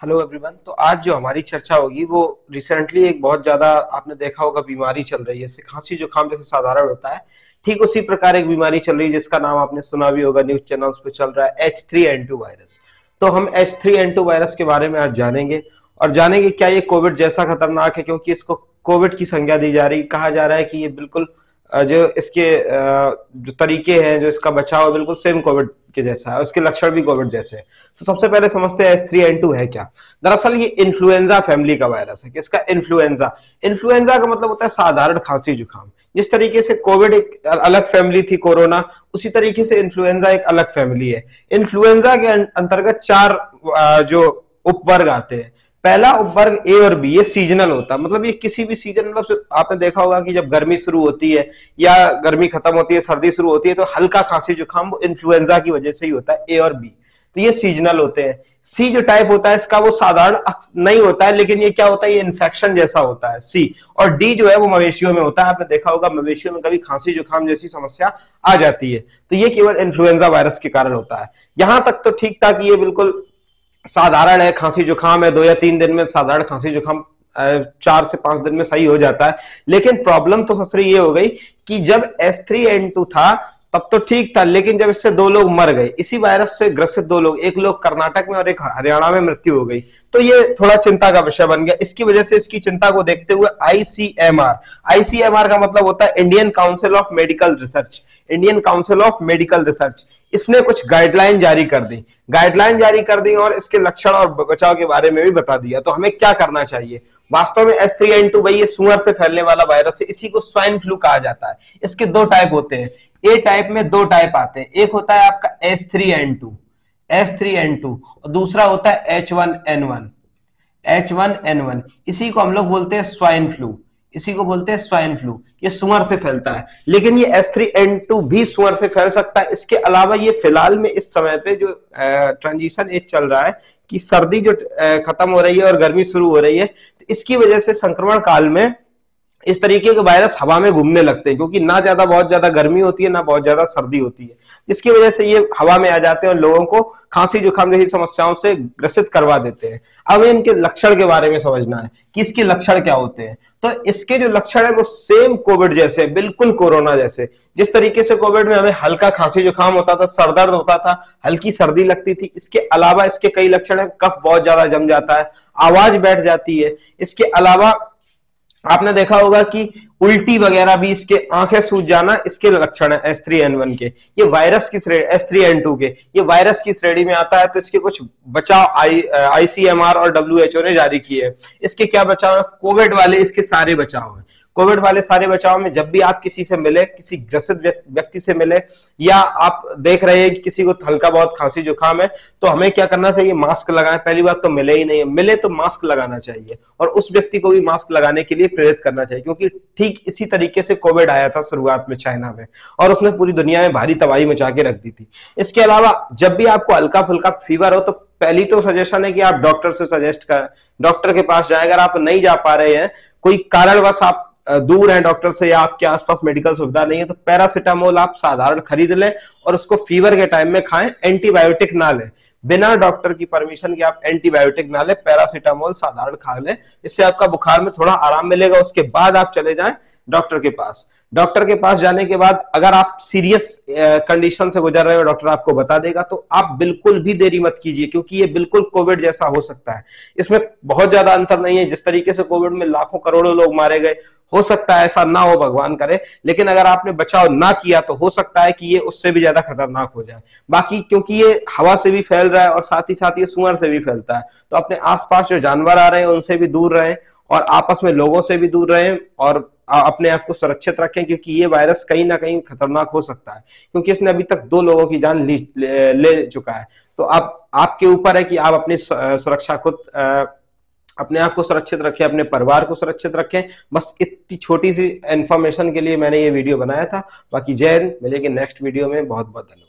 Hello everyone. तो आज जो हमारी चर्चा होगी वो रिसेंटली एक बहुत ज्यादा आपने देखा होगा बीमारी चल रही है। जैसे खांसी जुकाम जैसे साधारण होता है, ठीक उसी प्रकार एक बीमारी चल रही है जिसका नाम आपने सुना भी होगा, न्यूज चैनल्स पे चल रहा है, H3N2 वायरस। तो हम H3N2 वायरस के बारे में आज जानेंगे और जानेंगे क्या ये कोविड जैसा खतरनाक है, क्योंकि इसको कोविड की संज्ञा दी जा रही, कहा जा रहा है कि ये बिल्कुल जो इसके जो तरीके हैं, जो इसका बचाव है, बिल्कुल सेम कोविड के जैसा है, उसके लक्षण भी कोविड जैसे हैं। तो सबसे पहले समझते हैं H3N2 है क्या। दरअसल ये इन्फ्लुएंजा फैमिली का वायरस है। किसका? इन्फ्लुएंजा। इन्फ्लुएंजा का मतलब होता है साधारण खांसी जुकाम। जिस तरीके से कोविड एक अलग फैमिली थी, कोरोना, उसी तरीके से इन्फ्लुएंजा एक अलग फैमिली है। इन्फ्लुएंजा के अंतर्गत चार जो उपवर्ग आते हैं। पहला उपवर्ग ए और बी, ये सीजनल होता है, मतलब ये किसी भी सीजन, मतलब आपने देखा होगा कि जब गर्मी शुरू होती है या गर्मी खत्म होती है, सर्दी शुरू होती है, तो हल्का खांसी जुकाम वो इन्फ्लुएंजा की वजह से ही होता है, ए और बी। तो ये सीजनल होते हैं। सी जो टाइप होता है इसका, वो साधारण नहीं होता है, लेकिन ये क्या होता है, ये इन्फेक्शन जैसा होता है, सी। और डी जो है वो मवेशियों में होता है। आपने देखा होगा मवेशियों में कभी खांसी जुकाम जैसी समस्या आ जाती है, तो ये केवल इन्फ्लुएंजा वायरस के कारण होता है। यहां तक तो ठीक था कि ये बिल्कुल साधारण है, खांसी जुकाम है, 2 या 3 दिन में साधारण खांसी जुकाम 4 से 5 दिन में सही हो जाता है। लेकिन प्रॉब्लम तो सबसे ये हो गई कि जब H3N2 था तब तो ठीक था, लेकिन जब इससे 2 लोग मर गए, इसी वायरस से ग्रसित 2 लोग, एक लोग कर्नाटक में और एक हरियाणा में मृत्यु हो गई, तो ये थोड़ा चिंता का विषय बन गया। इसकी वजह से, इसकी चिंता को देखते हुए आईसीएमआर, आईसीएमआर का मतलब होता है Indian council of medical research, Indian council of medical research, इसने कुछ गाइडलाइन जारी कर दी, गाइडलाइन जारी कर दी और इसके लक्षण और बचाव के बारे में भी बता दिया। तो हमें क्या करना चाहिए? वास्तव में H3N2 भाई ये सुअर से फैलने वाला वायरस है, इसी को स्वाइन फ्लू कहा जाता है। इसके 2 टाइप होते हैं। ए टाइप में 2 टाइप आते हैं, एक होता है आपका H3N2, H3N2, और दूसरा होता है H1N1, H1N1। इसी को हम लोग बोलते हैं स्वाइन फ्लू, इसी को बोलते हैं स्वाइन फ्लू। ये सुअर से फैलता है, लेकिन ये H3N2 भी सुअर से फैल सकता है। इसके अलावा ये फिलहाल में इस समय पे जो ट्रांजिशन एज चल रहा है कि सर्दी जो खत्म हो रही है और गर्मी शुरू हो रही है, तो इसकी वजह से संक्रमण काल में इस तरीके के वायरस हवा में घूमने लगते हैं, क्योंकि ना ज्यादा बहुत ज्यादा गर्मी होती है, ना बहुत ज्यादा सर्दी होती है, जिसकी वजह से ये हवा में आ जाते हैं और लोगों को खांसी जुकाम जैसी समस्याओं से ग्रसित करवा देते हैं। अब इनके लक्षण के बारे में समझना है कि इसके लक्षण क्या होते हैं। तो इसके जो लक्षण है वो सेम कोविड जैसे, बिल्कुल कोरोना जैसे। जिस तरीके से कोविड में हमें हल्का खांसी जुकाम होता था, सरदर्द होता था, हल्की सर्दी लगती थी, इसके अलावा इसके कई लक्षण है। कफ बहुत ज्यादा जम जाता है, आवाज बैठ जाती है। इसके अलावा आपने देखा होगा कि उल्टी वगैरह भी, इसके आंखें सूज जाना, इसके लक्षण है H3N1 के। ये वायरस की श्रेणी, H3N2 के, ये वायरस की श्रेणी में आता है। तो इसके कुछ बचाव आईसीएमआर और WHO ने जारी किए हैं। इसके क्या बचाव है? कोविड वाले इसके सारे बचाव है। कोविड वाले सारे बचाव में जब भी आप किसी से मिले, किसी ग्रसित व्यक्ति से मिले, या आप देख रहे हैं कि किसी को हल्का बहुत खांसी जुकाम है, तो हमें क्या करना चाहिए? मास्क लगाएं। पहली बात तो मिले ही नहीं है, मिले तो मास्क लगाना चाहिए, और उस व्यक्ति को भी मास्क लगाने के लिए प्रेरित करना चाहिए, क्योंकि ठीक इसी तरीके से कोविड आया था शुरुआत में चाइना में, और उसने पूरी दुनिया में भारी तबाही मचा के रख दी थी। इसके अलावा जब भी आपको हल्का फुल्का फीवर हो, तो पहली तो सजेशन है कि आप डॉक्टर से सजेस्ट करें, डॉक्टर के पास जाएं। अगर आप नहीं जा पा रहे हैं, कोई कारणवश आप दूर हैं डॉक्टर से, या आपके आसपास मेडिकल सुविधा नहीं है, तो पैरासिटामोल आप साधारण खरीद लें और उसको फीवर के टाइम में खाएं। एंटीबायोटिक ना लें, बिना डॉक्टर की परमिशन के आप एंटीबायोटिक ना लें, पैरासिटामोल साधारण खा लें, इससे आपका बुखार में थोड़ा आराम मिलेगा। उसके बाद आप चले जाएं डॉक्टर के पास। डॉक्टर के पास जाने के बाद अगर आप सीरियस कंडीशन से गुजर रहे हो, डॉक्टर आपको बता देगा, तो आप बिल्कुल भी देरी मत कीजिए, क्योंकि ये बिल्कुल कोविड जैसा हो सकता है। इसमें बहुत ज्यादा अंतर नहीं है। जिस तरीके से कोविड में लाखों करोड़ों लोग मारे गए, हो सकता है ऐसा ना हो, भगवान करे, लेकिन अगर आपने बचाव ना किया तो हो सकता है कि ये उससे भी ज्यादा खतरनाक हो जाए। बाकी क्योंकि ये हवा से भी फैल रहा है और साथ ही साथ ये सुअर से भी फैलता है, तो अपने आसपास जो जानवर आ रहे हैं उनसे भी दूर रहें, और आपस में लोगों से भी दूर रहें, और अपने आप को सुरक्षित रखें, क्योंकि ये वायरस कहीं ना कहीं खतरनाक हो सकता है, क्योंकि इसने अभी तक 2 लोगों की जान ले चुका है। तो अब आपके ऊपर है कि आप अपनी सुरक्षा खुद, अपने आप को सुरक्षित रखें, अपने परिवार को सुरक्षित रखें। बस इतनी छोटी सी इंफॉर्मेशन के लिए मैंने ये वीडियो बनाया था। बाकी जय हिंद, मिलेंगे नेक्स्ट वीडियो में। बहुत बहुत धन्यवाद।